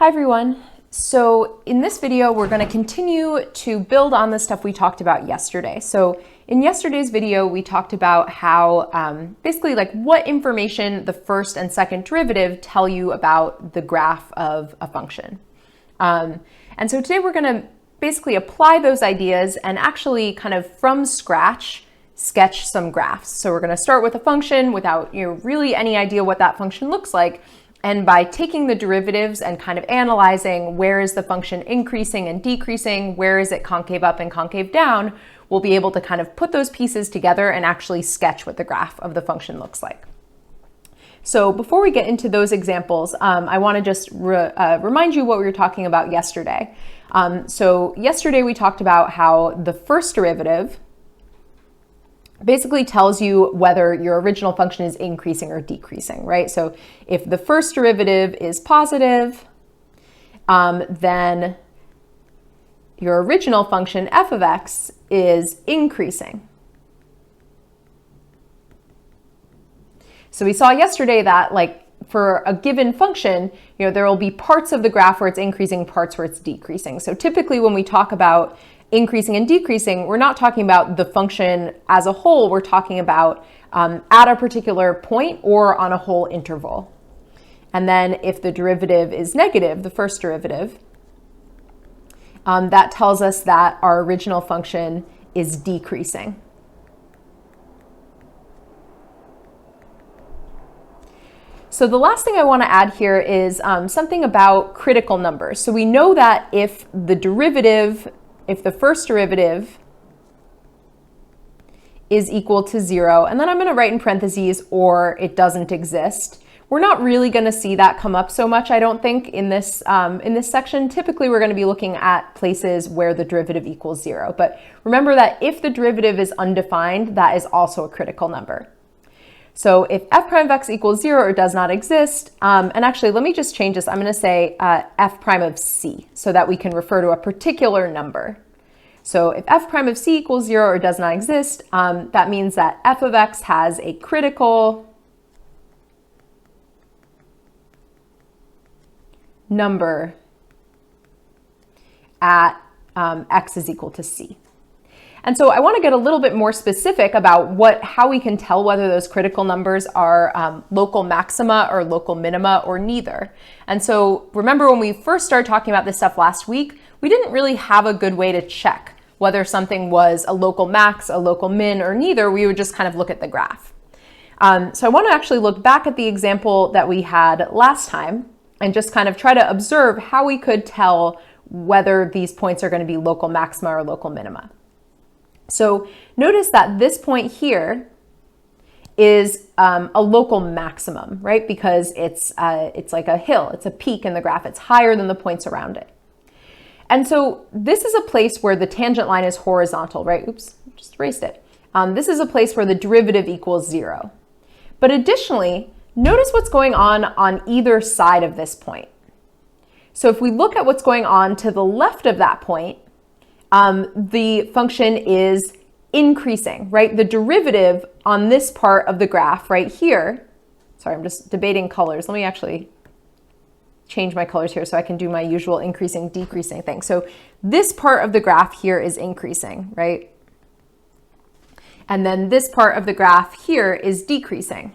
Hi everyone. So in this video, we're going to continue to build on the stuff we talked about yesterday. So in yesterday's video, we talked about how basically like what information the first and second derivative tell you about the graph of a function. And so today we're going to basically apply those ideas and actually kind of from scratch sketch some graphs. So we're going to start with a function without really any idea what that function looks like. And by taking the derivatives and kind of analyzing where is the function increasing and decreasing, where is it concave up and concave down, we'll be able to kind of put those pieces together and actually sketch what the graph of the function looks like. So before we get into those examples, I want to just remind you what we were talking about yesterday. So yesterday we talked about how the first derivative basically tells you whether your original function is increasing or decreasing, right? So if the first derivative is positive, then your original function f of x is increasing. So we saw yesterday that like for a given function, there will be parts of the graph where it's increasing, parts where it's decreasing. So typically when we talk about increasing and decreasing, we're not talking about the function as a whole, we're talking about at a particular point or on a whole interval. And then if the derivative is negative, the first derivative, that tells us that our original function is decreasing. So the last thing I want to add here is something about critical numbers. So we know that if the first derivative is equal to 0, and then I'm going to write in parentheses, or it doesn't exist. We're not really going to see that come up so much, I don't think, in this section. Typically, we're going to be looking at places where the derivative equals 0. But remember that if the derivative is undefined, that is also a critical number. So if f prime of x equals 0 or does not exist, and actually let me just change this. I'm going to say f prime of c so that we can refer to a particular number. So if f prime of c equals 0 or does not exist, that means that f of x has a critical number at x is equal to c. And so I want to get a little bit more specific about how we can tell whether those critical numbers are local maxima or local minima or neither. And so remember when we first started talking about this stuff last week, we didn't really have a good way to check whether something was a local max, a local min, or neither. We would just kind of look at the graph. So I want to actually look back at the example that we had last time and just kind of try to observe how we could tell whether these points are going to be local maxima or local minima. So notice that this point here is a local maximum, right? Because it's like a hill, it's a peak in the graph, it's higher than the points around it. And so this is a place where the tangent line is horizontal, right? Oops, just erased it. This is a place where the derivative equals 0. But additionally, notice what's going on either side of this point. So if we look at what's going on to the left of that point, the function is increasing, right? The derivative on this part of the graph right here, sorry, I'm just debating colors. Let me actually change my colors here so I can do my usual increasing, decreasing thing. So this part of the graph here is increasing, right? And then this part of the graph here is decreasing.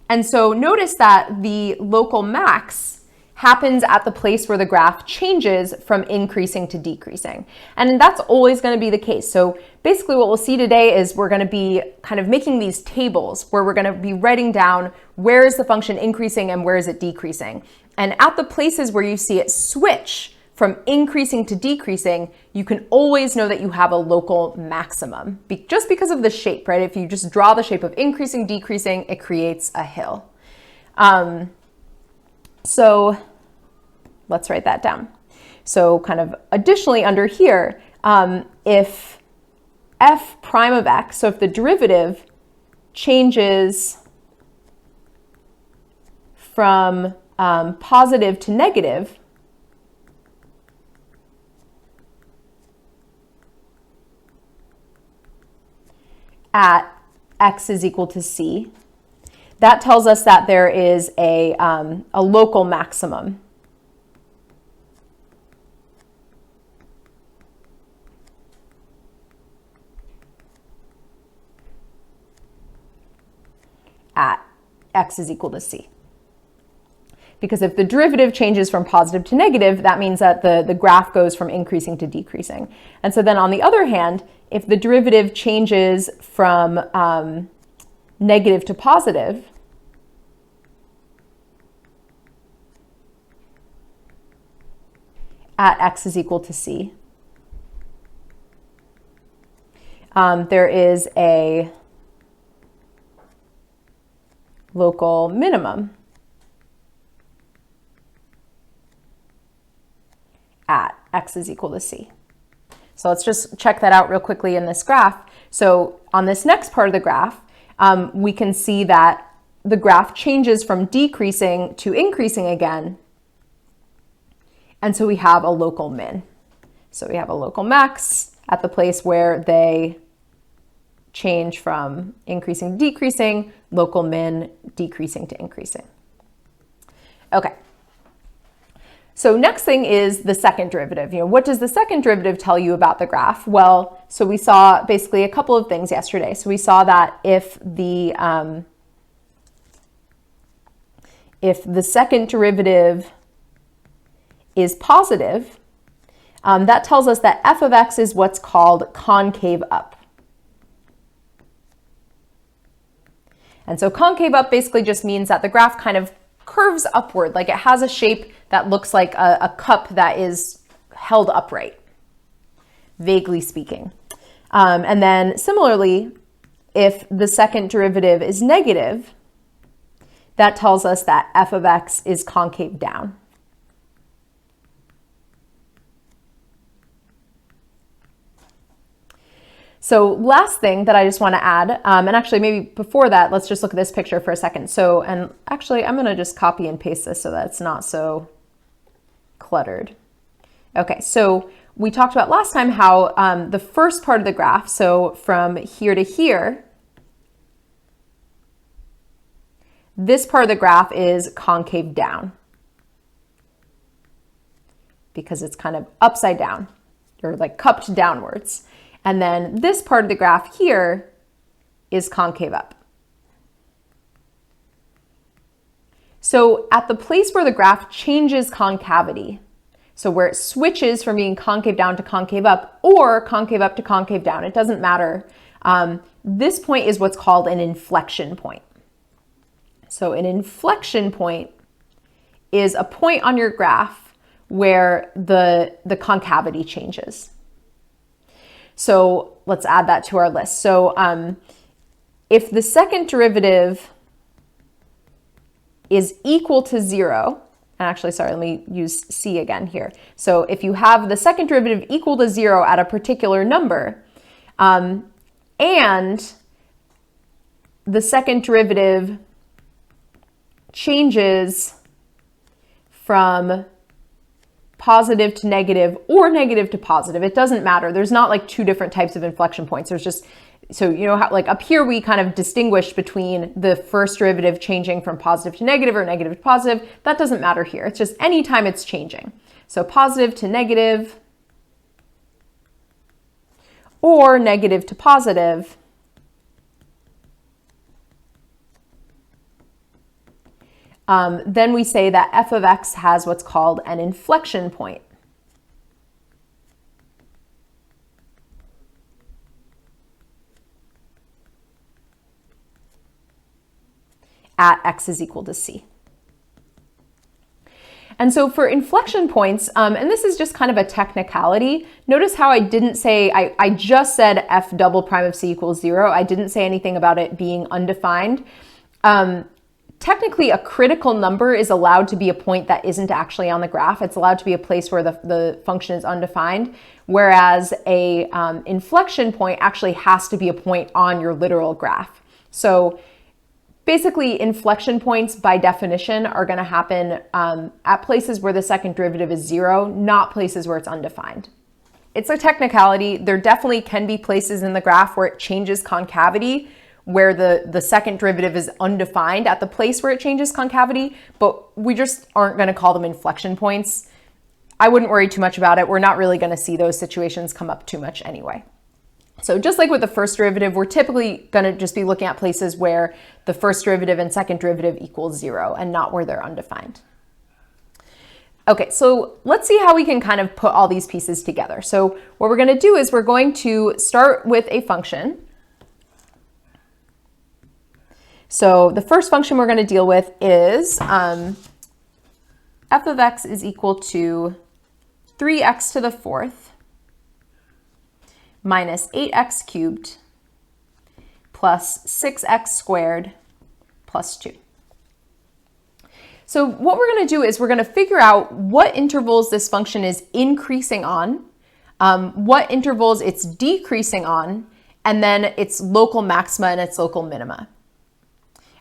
And so notice that the local max happens at the place where the graph changes from increasing to decreasing. And that's always going to be the case. So basically what we'll see today is we're going to be kind of making these tables where we're going to be writing down where is the function increasing and where is it decreasing. And at the places where you see it switch from increasing to decreasing, you can always know that you have a local maximum just because of the shape, right? If you just draw the shape of increasing, decreasing, it creates a hill. So let's write that down. So kind of additionally under here, if f prime of x, so if the derivative changes from positive to negative, at x is equal to c, that tells us that there is a local maximum. At x is equal to c. Because if the derivative changes from positive to negative, that means that the graph goes from increasing to decreasing. And so then on the other hand, if the derivative changes from negative to positive, at x is equal to c, there is a local minimum at x is equal to c. So let's just check that out real quickly in this graph. So on this next part of the graph, we can see that the graph changes from decreasing to increasing again. And so we have a local min. So we have a local max at the place where they change from increasing to decreasing, local min decreasing to increasing. Okay. So next thing is the second derivative. What does the second derivative tell you about the graph? Well, so we saw basically a couple of things yesterday. So we saw that if the second derivative is positive, that tells us that f of x is what's called concave up. And so concave up basically just means that the graph kind of curves upward, like it has a shape that looks like a cup that is held upright, vaguely speaking. And then similarly, if the second derivative is negative, that tells us that f of x is concave down. So last thing that I just want to add, and actually maybe before that, let's just look at this picture for a second. So, and actually I'm going to just copy and paste this so that it's not so cluttered. Okay, so we talked about last time how the first part of the graph, so from here to here, this part of the graph is concave down because it's kind of upside down or like cupped downwards. And then this part of the graph here is concave up. So at the place where the graph changes concavity, so where it switches from being concave down to concave up or concave up to concave down, it doesn't matter. This point is what's called an inflection point. So an inflection point is a point on your graph where the concavity changes. So let's add that to our list. So if the second derivative is equal to 0, and actually, sorry, let me use c again here. So if you have the second derivative equal to 0 at a particular number, and the second derivative changes from positive to negative or negative to positive, it doesn't matter. There's not like two different types of inflection points. There's just, so you know how like up here we kind of distinguish between the first derivative changing from positive to negative or negative to positive. That doesn't matter here. It's just anytime it's changing. So positive to negative or negative to positive. Then we say that f of x has what's called an inflection point. At x is equal to c. And so for inflection points, and this is just kind of a technicality, notice how I didn't say, I just said f double prime of c equals 0. I didn't say anything about it being undefined. Technically, a critical number is allowed to be a point that isn't actually on the graph. It's allowed to be a place where the function is undefined, whereas a inflection point actually has to be a point on your literal graph. So basically, inflection points by definition are going to happen at places where the second derivative is 0, not places where it's undefined. It's a technicality. There definitely can be places in the graph where it changes concavity, where the second derivative is undefined at the place where it changes concavity, but we just aren't going to call them inflection points. I wouldn't worry too much about it. We're not really going to see those situations come up too much anyway. So just like with the first derivative, we're typically going to just be looking at places where the first derivative and second derivative equals 0 and not where they're undefined. Okay, so let's see how we can kind of put all these pieces together. So what we're going to do is we're going to start with a function. So the first function we're going to deal with is f of x is equal to 3x to the fourth minus 8x cubed plus 6x squared plus 2. So what we're going to do is we're going to figure out what intervals this function is increasing on, what intervals it's decreasing on, and then its local maxima and its local minima.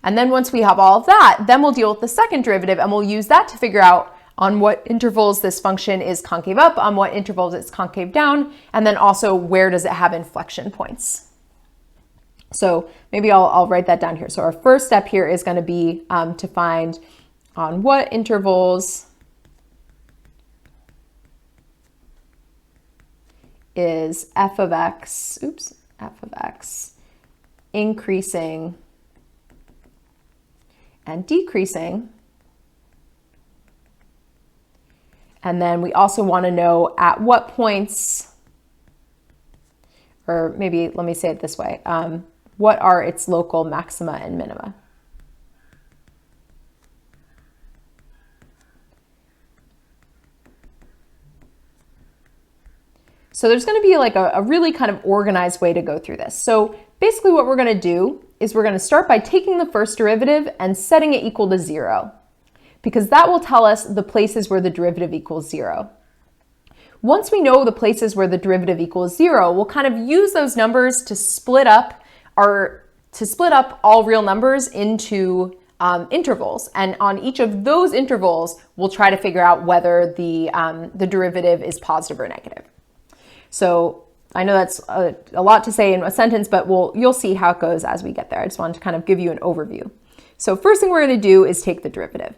And then once we have all of that, then we'll deal with the second derivative, and we'll use that to figure out on what intervals this function is concave up, on what intervals it's concave down, and then also where does it have inflection points. So maybe I'll write that down here. So our first step here is going to be to find on what intervals is f of x increasing and decreasing. And then we also want to know at what points, or maybe let me say it this way, what are its local maxima and minima? So there's going to be like a really kind of organized way to go through this. So basically what we're going to do is we're going to start by taking the first derivative and setting it equal to 0, because that will tell us the places where the derivative equals 0. Once we know the places where the derivative equals 0, we'll kind of use those numbers to split up all real numbers into intervals. And on each of those intervals, we'll try to figure out whether the derivative is positive or negative. So I know that's a lot to say in a sentence, but you'll see how it goes as we get there. I just wanted to kind of give you an overview. So first thing we're going to do is take the derivative.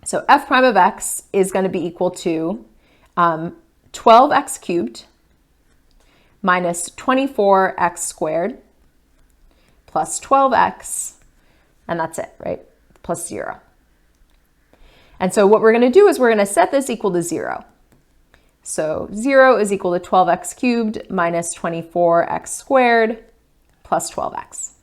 So f prime of x is going to be equal to 12x cubed minus 24x squared plus 12x, and that's it, right? Plus 0. And so what we're going to do is we're going to set this equal to 0. So 0 is equal to 12x cubed minus 24x squared plus 12x.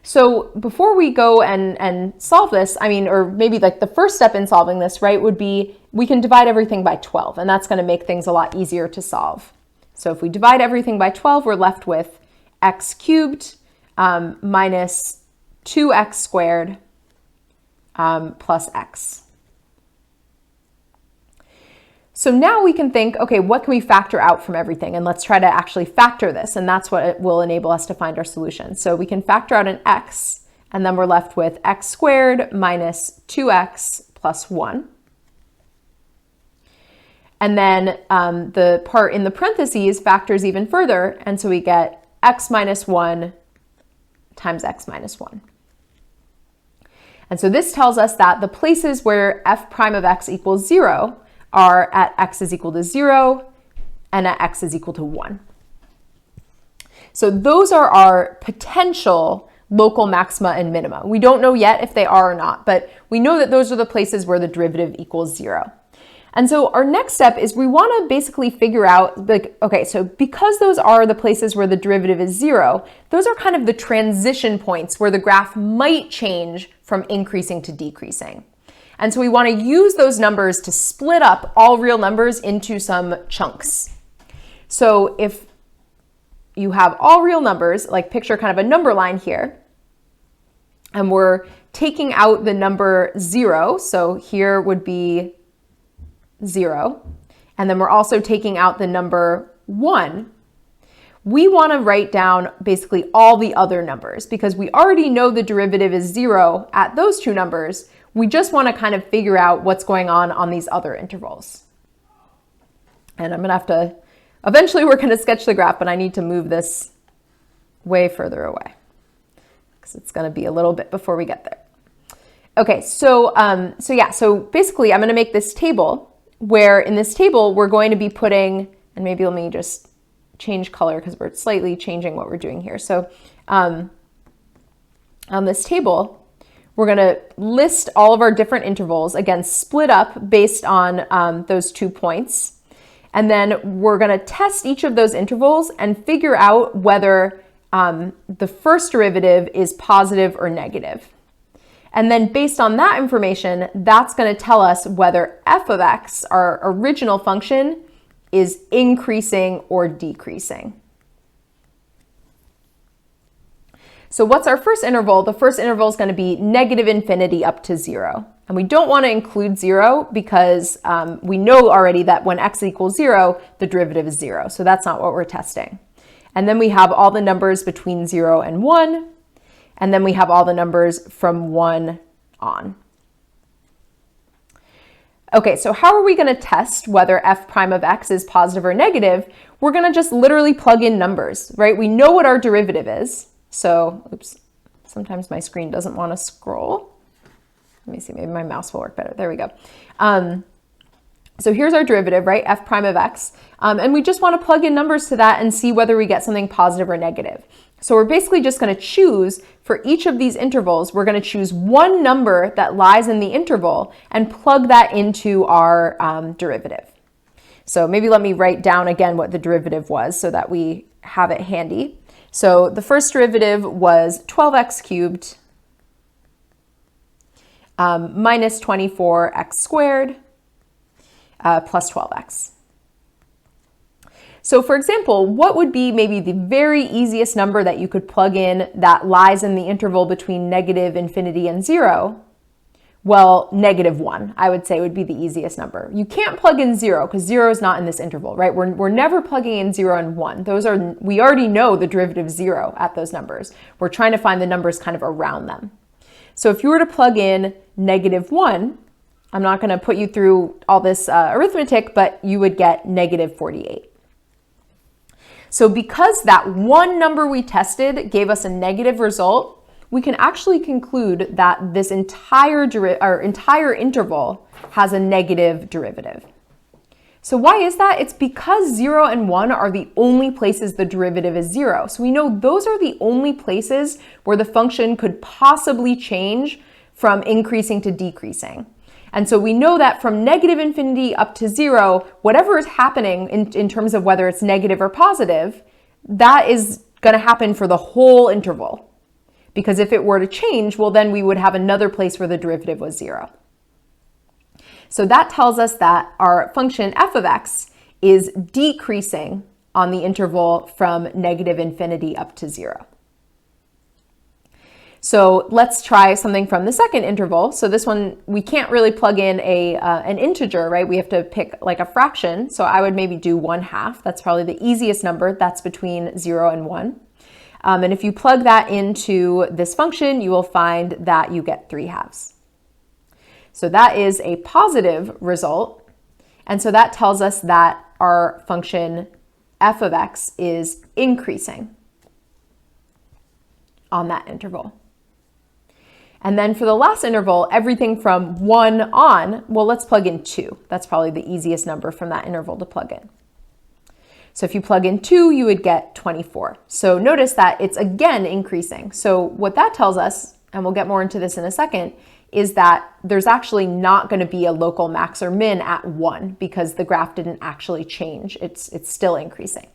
So before we go and solve this, or maybe like the first step in solving this, right, would be we can divide everything by 12, and that's going to make things a lot easier to solve. So if we divide everything by 12, we're left with x cubed minus 2x squared plus x. So now we can think, okay, what can we factor out from everything? And let's try to actually factor this, and that's what it will enable us to find our solution. So we can factor out an x, and then we're left with x squared minus 2x plus 1. And then the part in the parentheses factors even further, and so we get x minus 1 times x minus 1. And so this tells us that the places where f prime of x equals 0 are at x is equal to 0 and at x is equal to 1. So those are our potential local maxima and minima. We don't know yet if they are or not, but we know that those are the places where the derivative equals 0. And so our next step is we want to basically figure out, like, okay, so because those are the places where the derivative is 0, those are kind of the transition points where the graph might change from increasing to decreasing. And so we want to use those numbers to split up all real numbers into some chunks. So if you have all real numbers, like picture kind of a number line here, and we're taking out the number 0, so here would be 0, and then we're also taking out the number 1, we want to write down basically all the other numbers because we already know the derivative is 0 at those two numbers. We just want to kind of figure out what's going on these other intervals. And I'm going to have to, eventually we're going to sketch the graph, but I need to move this way further away, because it's going to be a little bit before we get there. Okay, so basically I'm going to make this table where in this table we're going to be putting, and maybe let me just change color because we're slightly changing what we're doing here. So on this table, we're going to list all of our different intervals, again, split up based on those 2 points. And then we're going to test each of those intervals and figure out whether the first derivative is positive or negative. And then based on that information, that's going to tell us whether f of x, our original function, is increasing or decreasing. So what's our first interval? The first interval is going to be negative infinity up to 0. And we don't want to include 0 because we know already that when x equals 0, the derivative is 0. So that's not what we're testing. And then we have all the numbers between 0 and 1. And then we have all the numbers from 1 on. Okay, so how are we going to test whether f prime of x is positive or negative? We're going to just literally plug in numbers, right? We know what our derivative is. So, oops, sometimes my screen doesn't want to scroll. Let me see, maybe my mouse will work better. There we go. So here's our derivative, right? F prime of x. And we just want to plug in numbers to that and see whether we get something positive or negative. So we're basically just going to choose for each of these intervals, we're going to choose one number that lies in the interval and plug that into our derivative. So maybe let me write down again what the derivative was so that we have it handy. So the first derivative was 12x cubed minus 24x squared plus 12x. So for example, what would be maybe the very easiest number that you could plug in that lies in the interval between negative infinity and 0? Well, -1, I would say, would be the easiest number. You can't plug in 0 because 0 is not in this interval, right? We're never plugging in 0 and 1. We already know the derivative 0 at those numbers. We're trying to find the numbers kind of around them. So if you were to plug in -1, I'm not going to put you through all this arithmetic, but you would get -48. So because that one number we tested gave us a negative result, we can actually conclude that this entire interval has a negative derivative. So why is that? It's because 0 and 1 are the only places the derivative is 0. So we know those are the only places where the function could possibly change from increasing to decreasing. And so we know that from negative infinity up to 0, whatever is happening in terms of whether it's negative or positive, that is going to happen for the whole interval. Because if it were to change, well, then we would have another place where the derivative was 0. So that tells us that our function f of x is decreasing on the interval from negative infinity up to 0. So let's try something from the second interval. So this one, we can't really plug in an integer, right? We have to pick like a fraction. So I would maybe do 1/2. That's probably the easiest number. That's between 0 and 1. And if you plug that into this function, you will find that you get 3/2. So that is a positive result. And so that tells us that our function f of x is increasing on that interval. And then for the last interval, everything from 1 on, well, let's plug in 2. That's probably the easiest number from that interval to plug in. So if you plug in 2, you would get 24. So notice that it's again increasing. So what that tells us, and we'll get more into this in a second, is that there's actually not going to be a local max or min at 1 because the graph didn't actually change. It's still increasing.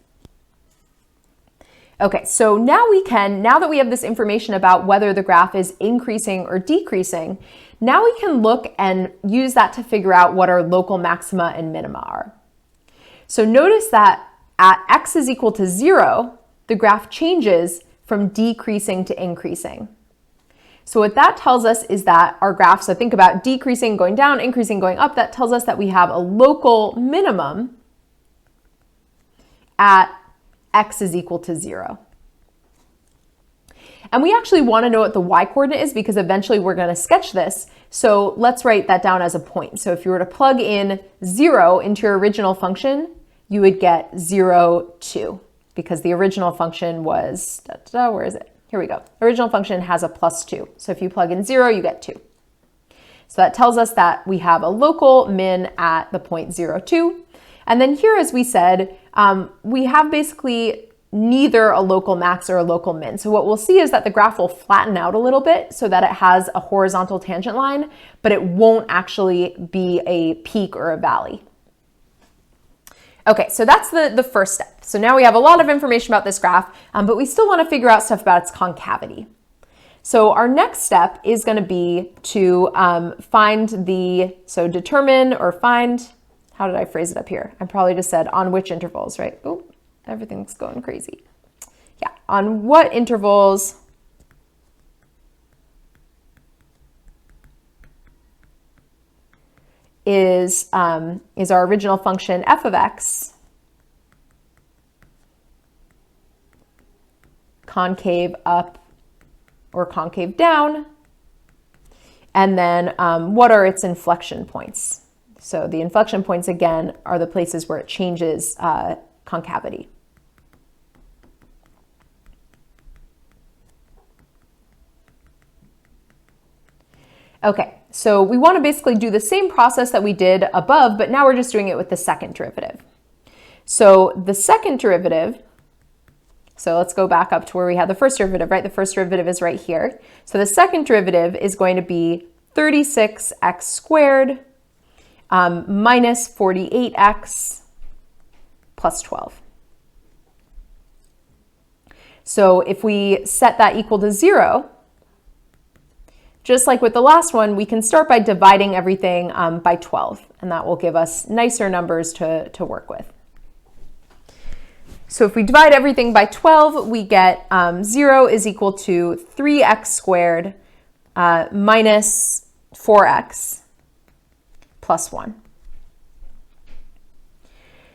Okay, so now that we have this information about whether the graph is increasing or decreasing, now we can look and use that to figure out what our local maxima and minima are. So notice that at x is equal to 0, the graph changes from decreasing to increasing. So what that tells us is that our graph, so think about decreasing, going down, increasing, going up, that tells us that we have a local minimum at x is equal to 0. And we actually want to know what the y-coordinate is because eventually we're going to sketch this. So let's write that down as a point. So if you were to plug in 0 into your original function, you would get 0, 2. because the original function was, where is it? Here we go. Original function has a +2. So if you plug in 0, you get 2. So that tells us that we have a local min at the point 0, 2. And then here, as we said, we have basically neither a local max or a local min. So what we'll see is that the graph will flatten out a little bit so that it has a horizontal tangent line, but it won't actually be a peak or a valley. Okay, so that's the first step. So now we have a lot of information about this graph, but we still want to figure out stuff about its concavity. So our next step is going to be to determine or find, how did I phrase it up here? I probably just said on which intervals, right? Oh, everything's going crazy. Yeah, on what intervals is our original function f of x concave up or concave down, and then what are its inflection points? So the inflection points, again, are the places where it changes concavity. Okay, so we want to basically do the same process that we did above, but now we're just doing it with the second derivative. So the second derivative, so let's go back up to where we had the first derivative, right? The first derivative is right here. So the second derivative is going to be 36x squared minus 48x plus 12. So if we set that equal to 0, just like with the last one, we can start by dividing everything by 12, and that will give us nicer numbers to work with. So if we divide everything by 12, we get 0 is equal to 3x squared minus 4x plus 1.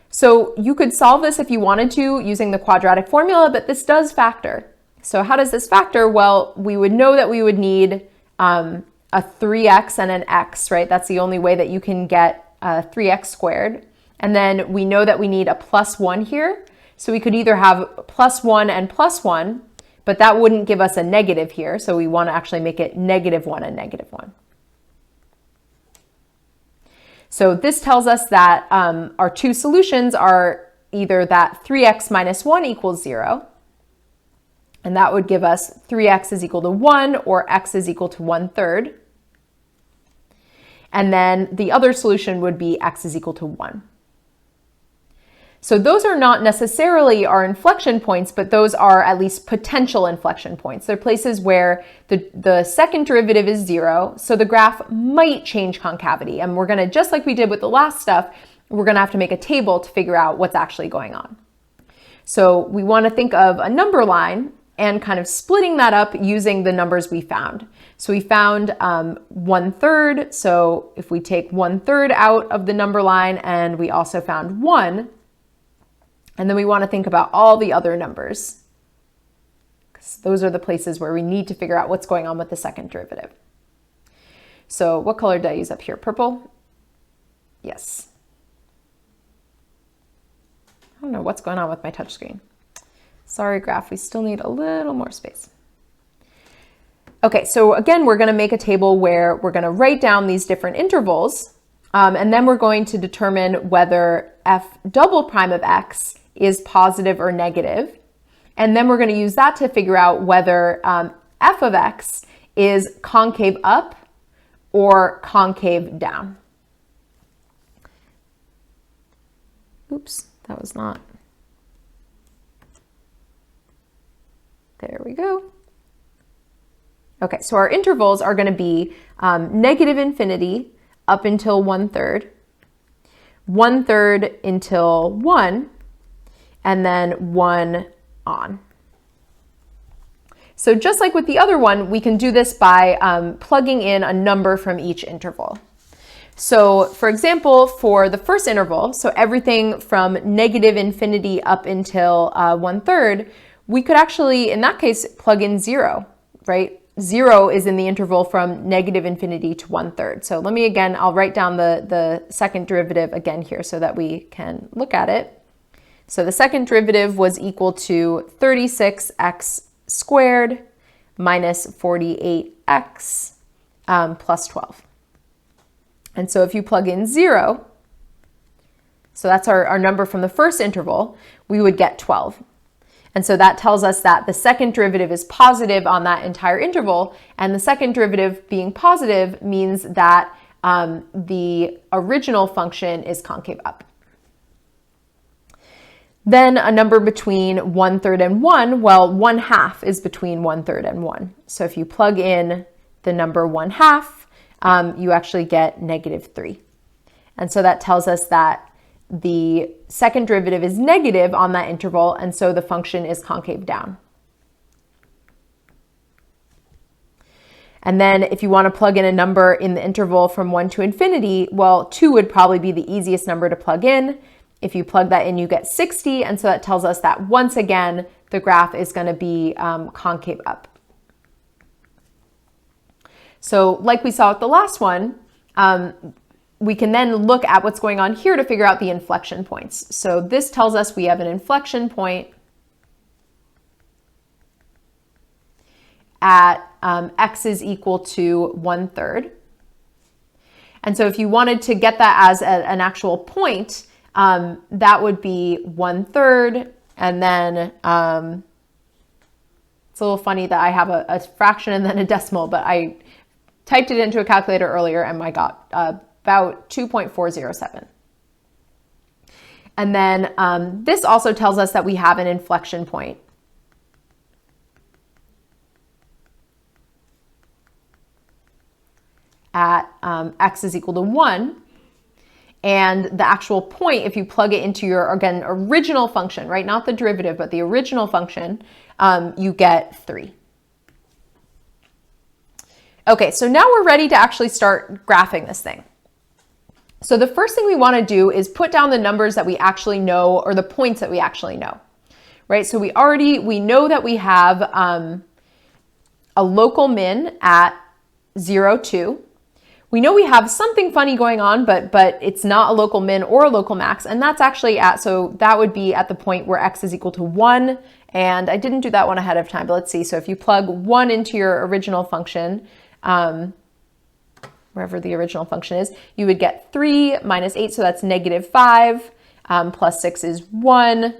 So you could solve this if you wanted to using the quadratic formula, but this does factor. So how does this factor? Well, we would know that we would need a 3x and an x, right? That's the only way that you can get 3x squared. And then we know that we need a plus 1 here. So we could either have plus 1 and plus 1, but that wouldn't give us a negative here. So we want to actually make it -1 and -1. So this tells us that our two solutions are either that 3x minus 1 equals 0, and that would give us 3x is equal to 1, or x is equal to 1/3. And then the other solution would be x is equal to 1. So those are not necessarily our inflection points, but those are at least potential inflection points. They're places where the second derivative is 0, so the graph might change concavity. And we're gonna, just like we did with the last stuff, we're gonna have to make a table to figure out what's actually going on. So we wanna think of a number line and kind of splitting that up using the numbers we found. So we found 1/3, so if we take 1/3 out of the number line, and we also found 1, and then we want to think about all the other numbers, because those are the places where we need to figure out what's going on with the second derivative. So what color did I use up here? Purple? Yes. I don't know what's going on with my touchscreen. Sorry, graph, we still need a little more space. Okay, so again, we're going to make a table where we're going to write down these different intervals, and then we're going to determine whether f double prime of x is positive or negative. And then we're going to use that to figure out whether f of x is concave up or concave down. Oops, that was not. There we go. Okay, so our intervals are going to be -infinity up until 1/3, 1/3 until 1, and then 1 on. So just like with the other one, we can do this by plugging in a number from each interval. So for example, for the first interval, so everything from -infinity up until 1/3, we could actually, in that case, plug in 0, right? 0 is in the interval from -infinity to 1/3. So let me again, I'll write down the second derivative again here so that we can look at it. So the second derivative was equal to 36x squared minus 48x plus 12. And so if you plug in 0, so that's our number from the first interval, we would get 12. And so that tells us that the second derivative is positive on that entire interval, and the second derivative being positive means that the original function is concave up. Then a number between 1/3 and 1, well, 1/2 is between 1/3 and 1. So if you plug in the number 1/2, you actually get -3. And so that tells us that the second derivative is negative on that interval, and so the function is concave down. And then if you want to plug in a number in the interval from 1 to infinity, well, 2 would probably be the easiest number to plug in. If you plug that in, you get 60, and so that tells us that once again, the graph is going to be concave up. So like we saw with the last one, we can then look at what's going on here to figure out the inflection points. So this tells us we have an inflection point at x is equal to 1/3. And so if you wanted to get that as an actual point, that would be 1/3, and then it's a little funny that I have a fraction and then a decimal, but I typed it into a calculator earlier and I got about 2.407. And then this also tells us that we have an inflection point at x is equal to 1. And the actual point, if you plug it into your, again, original function, right? Not the derivative, but the original function, you get 3. Okay, so now we're ready to actually start graphing this thing. So the first thing we want to do is put down the numbers that we actually know, or the points that we actually know, right? So we know that we have a local min at 0, 2. We know we have something funny going on, but it's not a local min or a local max, and that's actually so that would be at the point where x is equal to 1, and I didn't do that one ahead of time, but let's see. So if you plug 1 into your original function, wherever the original function is, you would get 3 minus 8, so that's -5, plus 6 is 1,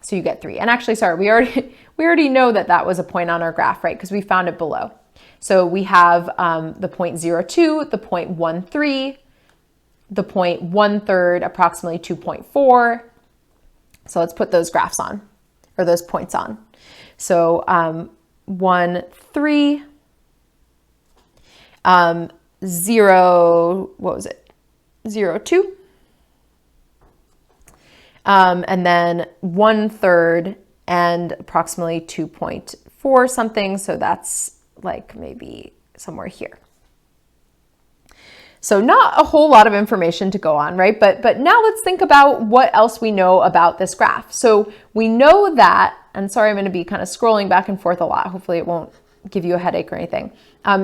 so you get 3. And actually, sorry, we already know that was a point on our graph, right? Because we found it below. So we have the point 0.2, the point 1.3, the point 1/3, approximately 2.4. So let's put those graphs on, or those points on. So 1.3, 0, what was it? 0.2. And then 1/3 and approximately 2.4 something. So that's like maybe somewhere here. So not a whole lot of information to go on, right? But now let's think about what else we know about this graph. So we know that, and sorry, I'm going to be kind of scrolling back and forth a lot. Hopefully it won't give you a headache or anything.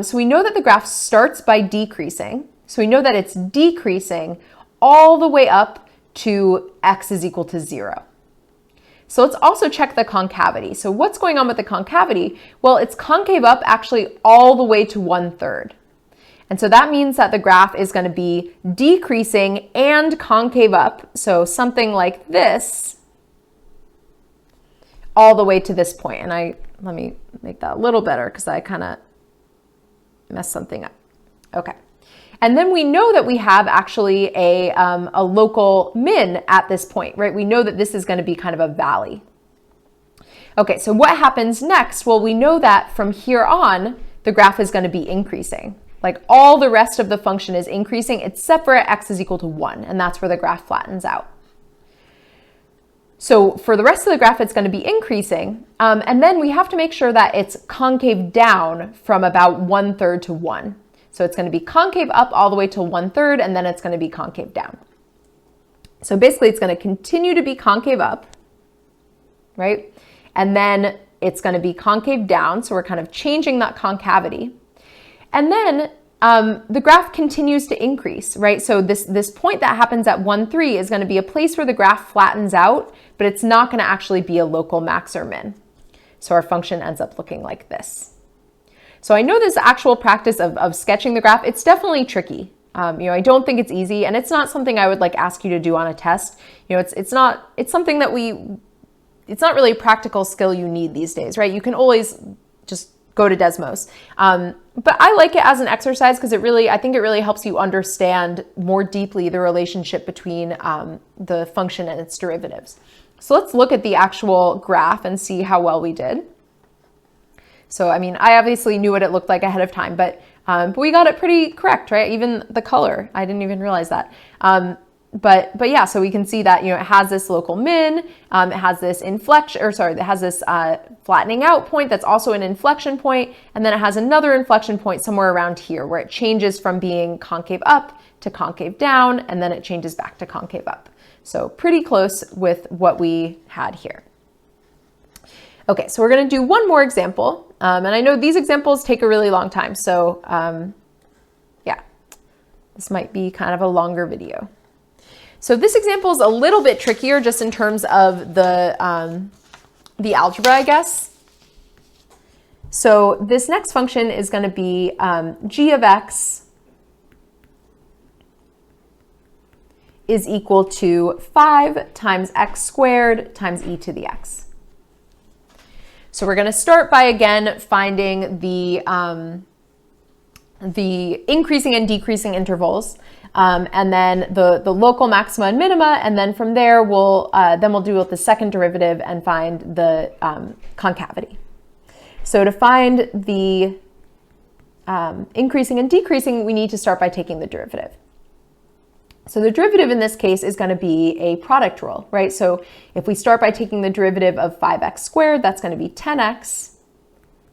So we know that the graph starts by decreasing. So we know that it's decreasing all the way up to x is equal to 0. So let's also check the concavity. So what's going on with the concavity? Well, it's concave up actually all the way to 1/3. And so that means that the graph is going to be decreasing and concave up. So something like this all the way to this point. And let me make that a little better because I kind of messed something up. Okay. And then we know that we have actually a local min at this point, right? We know that this is going to be kind of a valley. Okay, so what happens next? Well, we know that from here on, the graph is going to be increasing. Like all the rest of the function is increasing except for x is equal to 1, and that's where the graph flattens out. So for the rest of the graph, it's going to be increasing, and then we have to make sure that it's concave down from about 1/3 to 1. So it's going to be concave up all the way to 1/3, and then it's going to be concave down. So basically, it's going to continue to be concave up, right? And then it's going to be concave down, so we're kind of changing that concavity. And then the graph continues to increase, right? So this point that happens at 1, 3 is going to be a place where the graph flattens out, but it's not going to actually be a local max or min. So our function ends up looking like this. So I know this actual practice of sketching the graph, it's definitely tricky. I don't think it's easy, and it's not something I would like ask you to do on a test. It's something that it's not really a practical skill you need these days, right? You can always just go to Desmos. But I like it as an exercise because I think it really helps you understand more deeply the relationship between the function and its derivatives. So let's look at the actual graph and see how well we did. So, I obviously knew what it looked like ahead of time, but we got it pretty correct, right? Even the color, I didn't even realize that. But yeah, so we can see that, it has this local min, it has this it has this flattening out point that's also an inflection point, and then it has another inflection point somewhere around here where it changes from being concave up to concave down, and then it changes back to concave up. So pretty close with what we had here. Okay, so we're gonna do one more example, and I know these examples take a really long time, so yeah, this might be kind of a longer video. So this example is a little bit trickier just in terms of the algebra, I guess. So this next function is going to be g of x is equal to 5 times x squared times e to the x. So we're going to start by, again, finding the increasing and decreasing intervals. And then the local maxima and minima, and then from there we'll deal with the second derivative and find the concavity. So to find the increasing and decreasing, we need to start by taking the derivative. So the derivative in this case is going to be a product rule, right? So if we start by taking the derivative of 5x squared, that's going to be 10x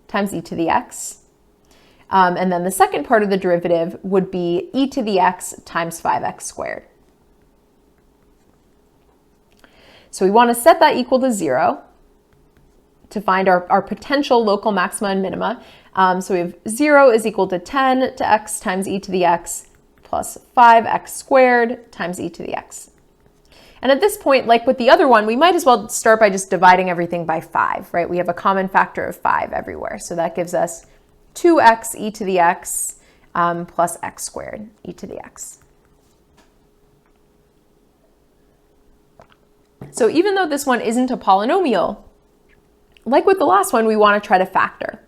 times e to the x. And then the second part of the derivative would be e to the x times 5x squared. So we want to set that equal to 0 to find our potential local maxima and minima. So we have 0 is equal to 10 to x times e to the x plus 5x squared times e to the x. And at this point, like with the other one, we might as well start by just dividing everything by 5, right? We have a common factor of 5 everywhere. So that gives us 2x e to the x plus x squared e to the x. So even though this one isn't a polynomial, like with the last one, we want to try to factor.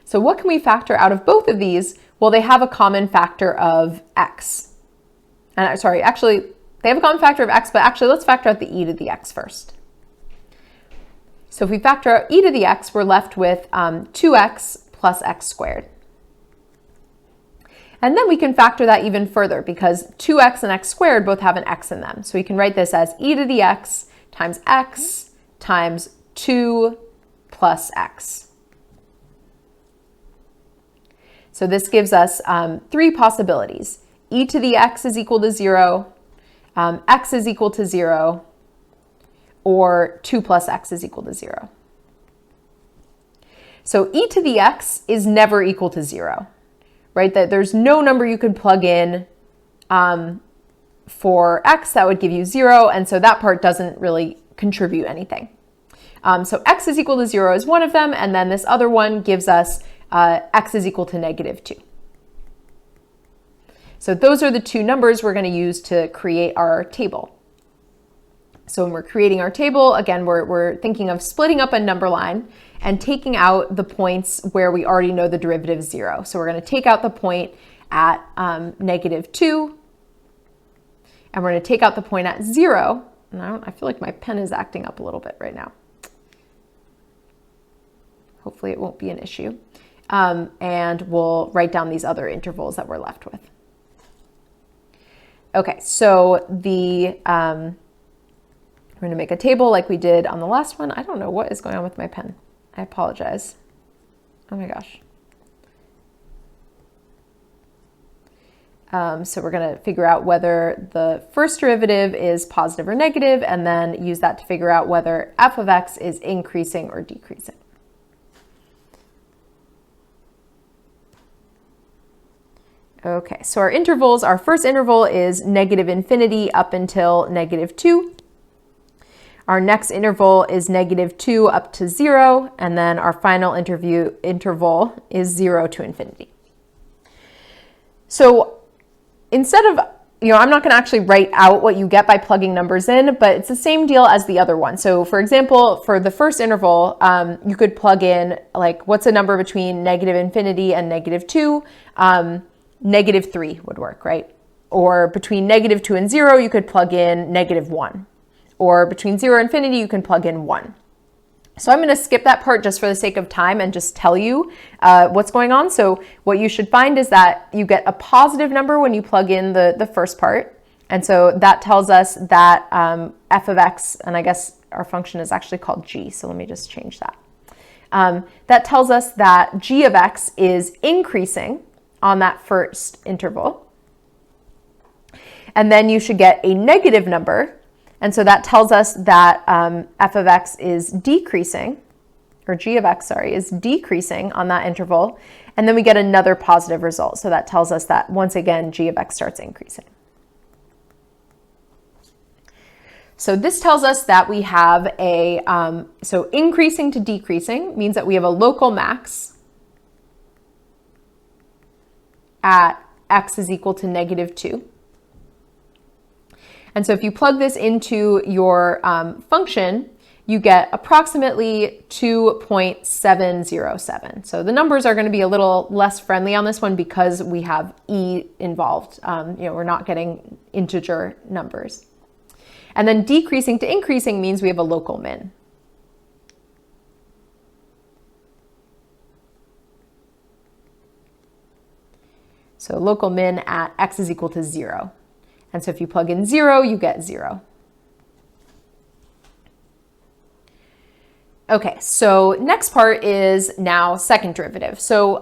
So what can we factor out of both of these? Well, they have a common factor of x. And sorry, actually, they have a common factor of x, but actually let's factor out the e to the x first. So if we factor out e to the x, we're left with 2x plus x squared. And then we can factor that even further because 2x and x squared both have an x in them. So we can write this as e to the x times 2 plus x. So this gives us 3 possibilities. E to the x is equal to 0, x is equal to 0, or 2 plus x is equal to 0. So e to the x is never equal to 0, right? That there's no number you could plug in for x that would give you 0, and so that part doesn't really contribute anything. So x is equal to 0 is one of them, and then this other one gives us x is equal to -2. So those are the 2 numbers we're going to use to create our table. So when we're creating our table, again, we're thinking of splitting up a number line and taking out the points where we already know the derivative is 0. So we're going to take out the point at -2, and we're going to take out the point at 0. And I feel like my pen is acting up a little bit right now. Hopefully it won't be an issue. And we'll write down these other intervals that we're left with. Okay, so we're going to make a table like we did on the last one. I don't know what is going on with my pen. I apologize. Oh my gosh. So we're going to figure out whether the first derivative is positive or negative, and then use that to figure out whether f of x is increasing or decreasing. Okay, so our intervals, our first interval is negative infinity up until negative 2. Our next interval is negative 2 up to 0, and then our final interval is 0 to infinity. So instead of, I'm not going to actually write out what you get by plugging numbers in, but it's the same deal as the other one. So for example, for the first interval, you could plug in, like, what's a number between negative infinity and negative 2? Negative 3 would work, right? Or between negative 2 and 0, you could plug in negative 1. Or between 0 and infinity, you can plug in 1. So I'm going to skip that part just for the sake of time and just tell you what's going on. So what you should find is that you get a positive number when you plug in the first part. And so that tells us that f of x, and I guess our function is actually called g, so let me just change that. That tells us that g of x is increasing on that first interval. And then you should get a negative number. And so that tells us that f of x is decreasing, or g of x, sorry, is decreasing on that interval. And then we get another positive result. So that tells us that, once again, g of x starts increasing. So this tells us that we have a, so increasing to decreasing means that we have a local max at x is equal to negative 2. And so if you plug this into your function, you get approximately 2.707. So the numbers are going to be a little less friendly on this one because we have e involved. We're not getting integer numbers. And then decreasing to increasing means we have a local min. So local min at x is equal to 0. And so if you plug in 0, you get 0. Okay, so next part is now second derivative. So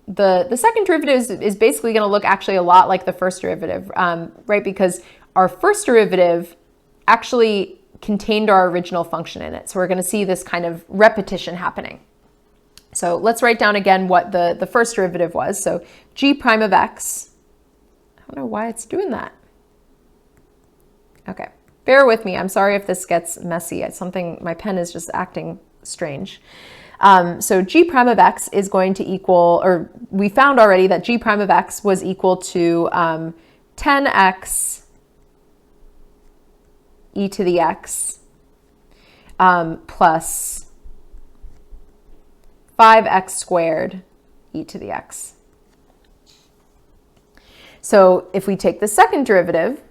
the second derivative is basically going to look actually a lot like the first derivative, right? Because our first derivative actually contained our original function in it. So we're going to see this kind of repetition happening. So let's write down again what the first derivative was. So g prime of x, I don't know why it's doing that. Okay, bear with me. I'm sorry if this gets messy. It's something, my pen is just acting strange. So g prime of x is going to equal, or we found already that g prime of x was equal to 10x e to the x plus 5x squared e to the x. So if we take the second derivative,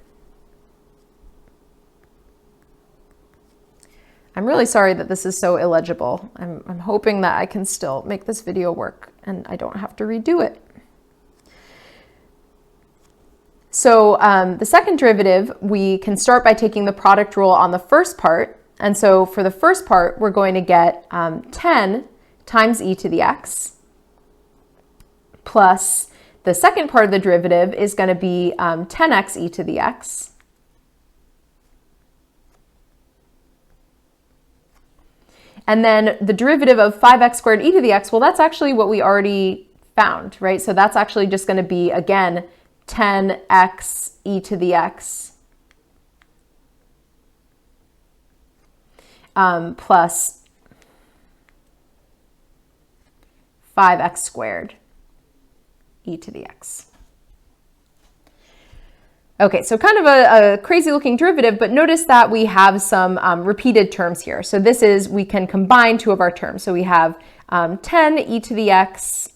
I'm really sorry that this is so illegible. I'm hoping that I can still make this video work and I don't have to redo it. So the second derivative, we can start by taking the product rule on the first part. And so for the first part, we're going to get 10 times e to the x plus the second part of the derivative is going to be 10x e to the x. And then the derivative of 5x squared e to the x, well, that's actually what we already found, right? So that's actually just going to be, again, 10x e to the x plus 5x squared e to the x. Okay, so kind of a crazy looking derivative, but notice that we have some repeated terms here. So this is, we can combine two of our terms. So we have 10 e to the x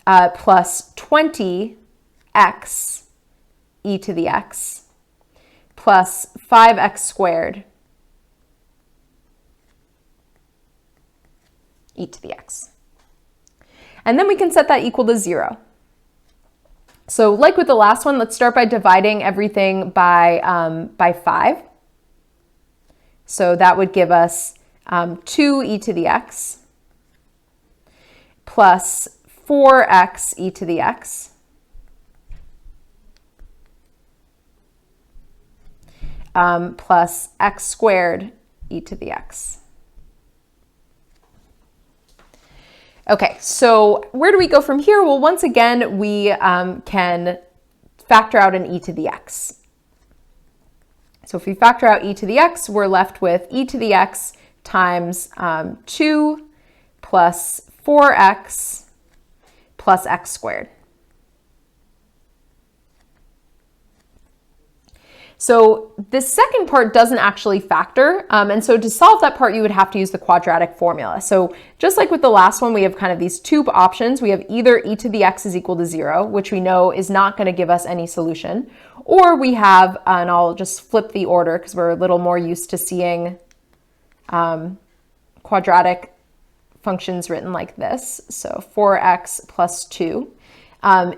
plus 20x e to the x plus 5x squared e to the x. And then we can set that equal to 0. So like with the last one, let's start by dividing everything by 5. So that would give us 2 e to the x plus 4x e to the x plus x squared e to the x. Okay, so where do we go from here? Well, once again, we can factor out an e to the x. So if we factor out e to the x, we're left with e to the x times 2 plus 4x plus x squared. So this second part doesn't actually factor, and so to solve that part, you would have to use the quadratic formula. So just like with the last one, we have kind of these two options. We have either e to the x is equal to 0, which we know is not going to give us any solution, or we have, and I'll just flip the order because we're a little more used to seeing quadratic functions written like this. So 4x plus 2.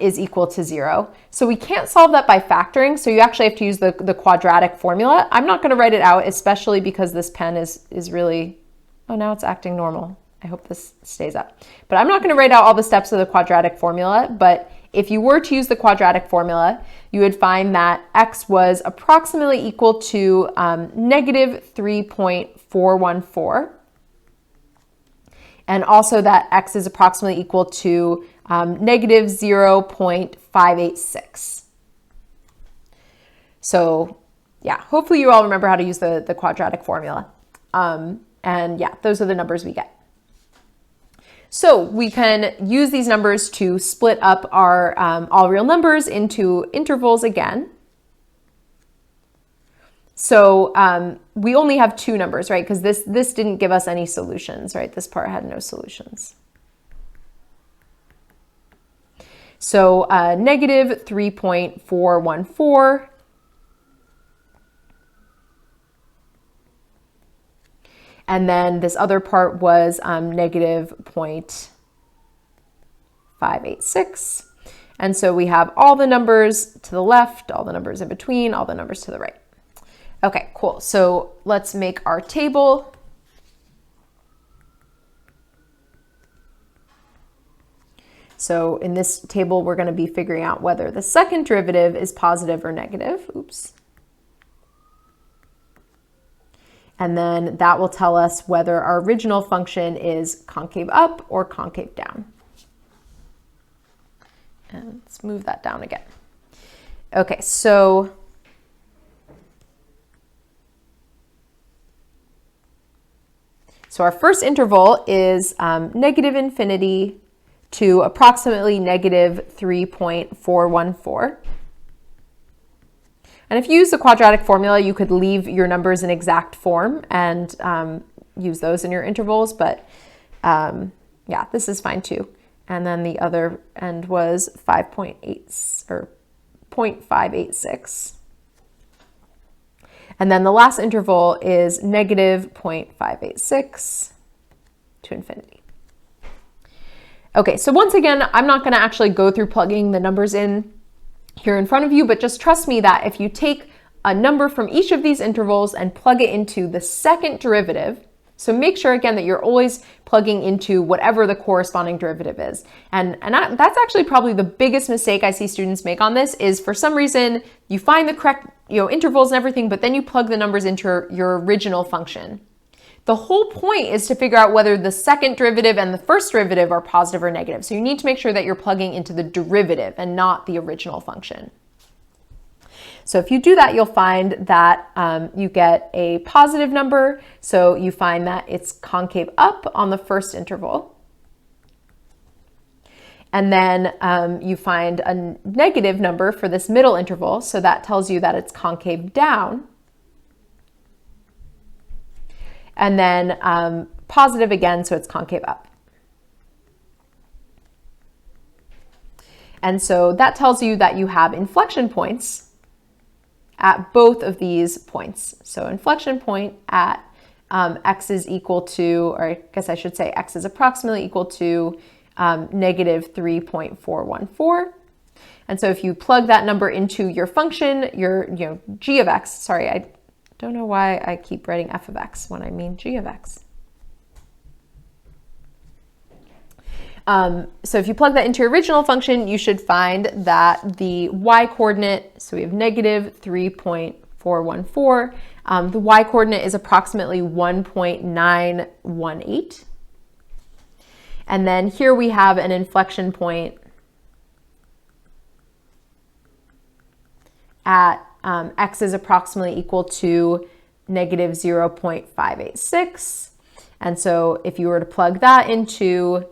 Is equal to 0. So we can't solve that by factoring, so you actually have to use the quadratic formula. I'm not going to write it out, especially because this pen is really, oh, now it's acting normal. I hope this stays up. But I'm not going to write out all the steps of the quadratic formula, but if you were to use the quadratic formula, you would find that x was approximately equal to negative 3.414, and also that x is approximately equal to negative 0.586. So yeah, hopefully you all remember how to use the quadratic formula. And yeah, those are the numbers we get. So we can use these numbers to split up our all real numbers into intervals again. So we only have two numbers, right? Because this didn't give us any solutions, right? This part had no solutions. So negative 3.414 and then this other part was negative 0.586. And so we have all the numbers to the left, all the numbers in between, all the numbers to the right. Okay, cool. So let's make our table. So in this table, we're going to be figuring out whether the second derivative is positive or negative. Oops. And then that will tell us whether our original function is concave up or concave down. And let's move that down again. Okay, so our first interval is negative infinity to approximately negative 3.414. And if you use the quadratic formula, you could leave your numbers in exact form and use those in your intervals, but yeah, this is fine too. And then the other end was 5.8 or 0.586. And then the last interval is negative 0.586 to infinity. Okay, so once again, I'm not going to actually go through plugging the numbers in here in front of you, but just trust me that if you take a number from each of these intervals and plug it into the second derivative, so make sure again that you're always plugging into whatever the corresponding derivative is. And that's actually probably the biggest mistake I see students make on this is for some reason you find the correct intervals and everything, but then you plug the numbers into your original function. The whole point is to figure out whether the second derivative and the first derivative are positive or negative. So you need to make sure that you're plugging into the derivative and not the original function. So if you do that, you'll find that you get a positive number. So you find that it's concave up on the first interval. And then you find a negative number for this middle interval. So that tells you that it's concave down. And then positive again, so it's concave up. And so that tells you that you have inflection points at both of these points. So inflection point at x is equal to, or I guess I should say x is approximately equal to negative 3.414. And so if you plug that number into your function, your g of x, sorry, I don't know why I keep writing f of x when I mean g of x. So if you plug that into your original function, you should find that the y-coordinate, so we have negative 3.414, the y-coordinate is approximately 1.918. And then here we have an inflection point at x is approximately equal to negative 0.586. And so if you were to plug that into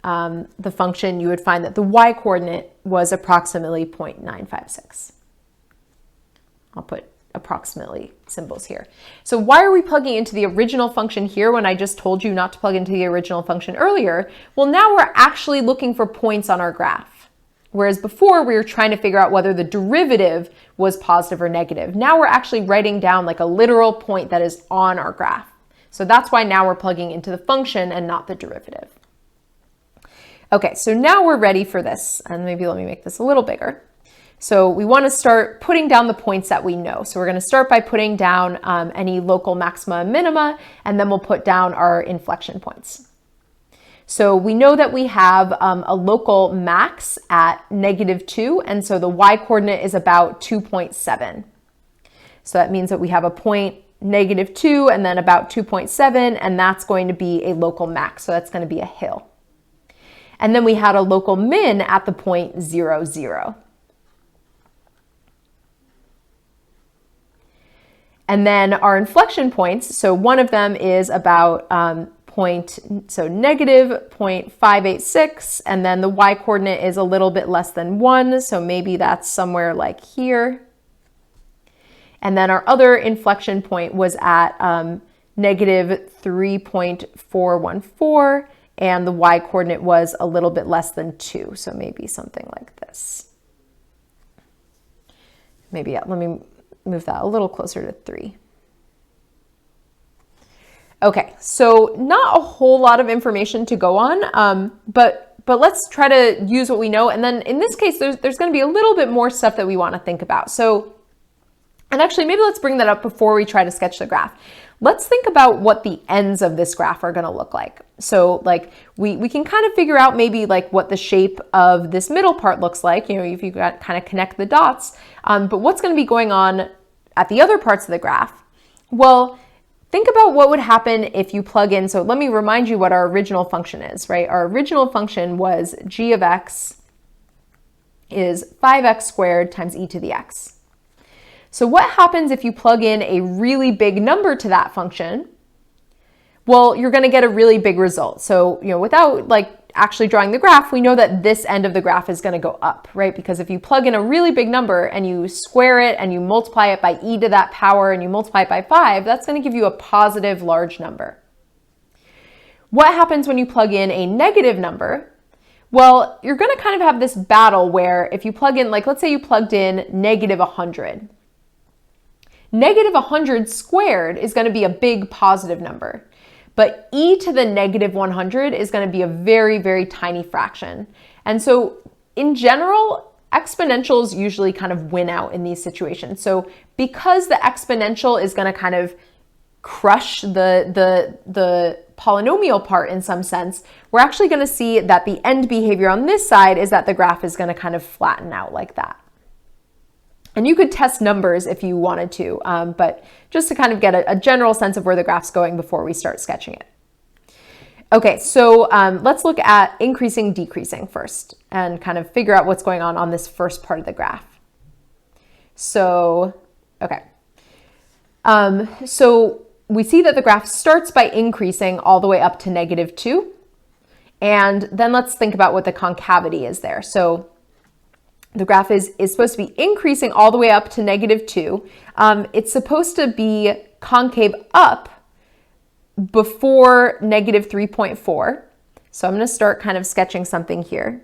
the function, you would find that the y coordinate was approximately 0.956. I'll put approximately symbols here. So why are we plugging into the original function here when I just told you not to plug into the original function earlier? Well, now we're actually looking for points on our graph. Whereas before we were trying to figure out whether the derivative was positive or negative. Now we're actually writing down like a literal point that is on our graph. So that's why now we're plugging into the function and not the derivative. Okay, so now we're ready for this. And maybe let me make this a little bigger. So we want to start putting down the points that we know. So we're going to start by putting down any local maxima and minima, and then we'll put down our inflection points. So we know that we have a local max at -2, and so the y coordinate is about 2.7. So that means that we have a point -2 and then about 2.7, and that's going to be a local max. So that's going to be a hill. And then we had a local min at the point 0, 0. And then our inflection points, so one of them is about negative 0.586, and then the y coordinate is a little bit less than 1, so maybe that's somewhere like here. And then our other inflection point was at negative 3.414, and the y coordinate was a little bit less than 2, so maybe something like this. Maybe, let me move that a little closer to 3. Okay, so not a whole lot of information to go on, but let's try to use what we know. And then in this case, there's going to be a little bit more stuff that we want to think about. So, and actually, maybe let's bring that up before we try to sketch the graph. Let's think about what the ends of this graph are going to look like. So like we can kind of figure out maybe like what the shape of this middle part looks like, you know, if you got kind of connect the dots, but what's going to be going on at the other parts of the graph? Well, think about what would happen if you plug in. So let me remind you what our original function is, right? Our original function was g of x is 5x squared times e to the x. So what happens if you plug in a really big number to that function? Well, you're going to get a really big result. So, you know, without like actually drawing the graph, we know that this end of the graph is going to go up, right? Because if you plug in a really big number and you square it and you multiply it by e to that power and you multiply it by 5, that's going to give you a positive large number. What happens when you plug in a negative number? Well, you're going to kind of have this battle where if you plug in, like let's say you plugged in negative 100. Negative 100 squared is going to be a big positive number. But e to the negative 100 is going to be a very, very tiny fraction. And so in general, exponentials usually kind of win out in these situations. So because the exponential is going to kind of crush the polynomial part in some sense, we're actually going to see that the end behavior on this side is that the graph is going to kind of flatten out like that. And you could test numbers if you wanted to, but just to kind of get a general sense of where the graph's going before we start sketching it. Okay, so let's look at increasing, decreasing first and kind of figure out what's going on this first part of the graph. So, okay. So we see that the graph starts by increasing all the way up to -2. And then let's think about what the concavity is there. So the graph is supposed to be increasing all the way up to -2. It's supposed to be concave up before -3.4. So I'm going to start kind of sketching something here.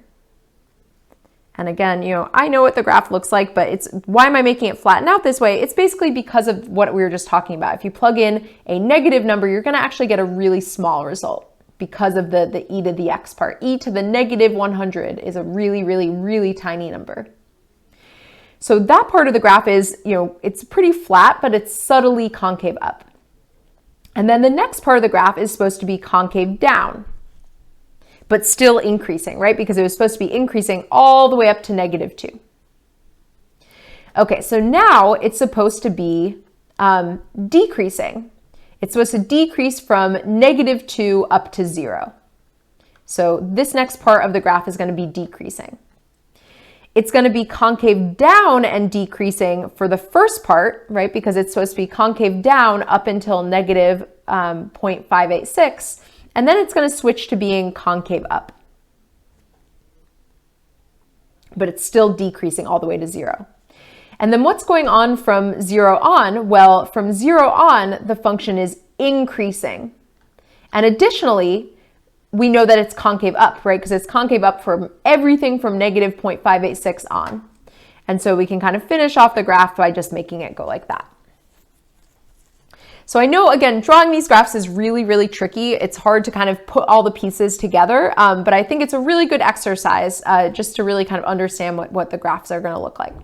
And again, you know, I know what the graph looks like, but why am I making it flatten out this way? It's basically because of what we were just talking about. If you plug in a negative number, you're going to actually get a really small result because of the e to the x part. E to the negative 100 is a really, really, really tiny number. So that part of the graph is, you know, it's pretty flat, but it's subtly concave up. And then the next part of the graph is supposed to be concave down, but still increasing, right? Because it was supposed to be increasing all the way up to -2. Okay, so now it's supposed to be decreasing. It's supposed to decrease from -2 up to 0. So this next part of the graph is going to be decreasing. It's going to be concave down and decreasing for the first part, right? Because it's supposed to be concave down up until negative 0.586. And then it's going to switch to being concave up. But it's still decreasing all the way to 0. And then what's going on from 0 on? Well, from 0 on, the function is increasing. And additionally, we know that it's concave up, right? Because it's concave up from everything from negative 0.586 on. And so we can kind of finish off the graph by just making it go like that. So I know, again, drawing these graphs is really, really tricky. It's hard to kind of put all the pieces together, but I think it's a really good exercise just to really kind of understand what the graphs are going to look like.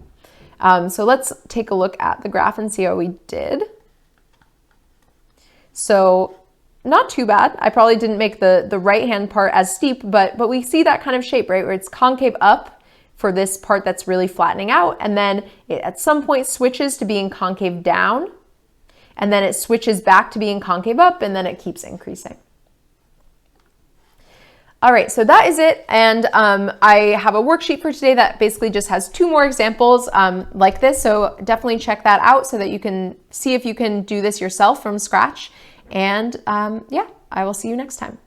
So let's take a look at the graph and see how we did. So not too bad. I probably didn't make the right-hand part as steep, but we see that kind of shape, right? Where it's concave up for this part that's really flattening out, and then it at some point switches to being concave down, and then it switches back to being concave up, and then it keeps increasing. All right, so that is it. And I have a worksheet for today that basically just has 2 more examples like this. So definitely check that out so that you can see if you can do this yourself from scratch. And yeah, I will see you next time.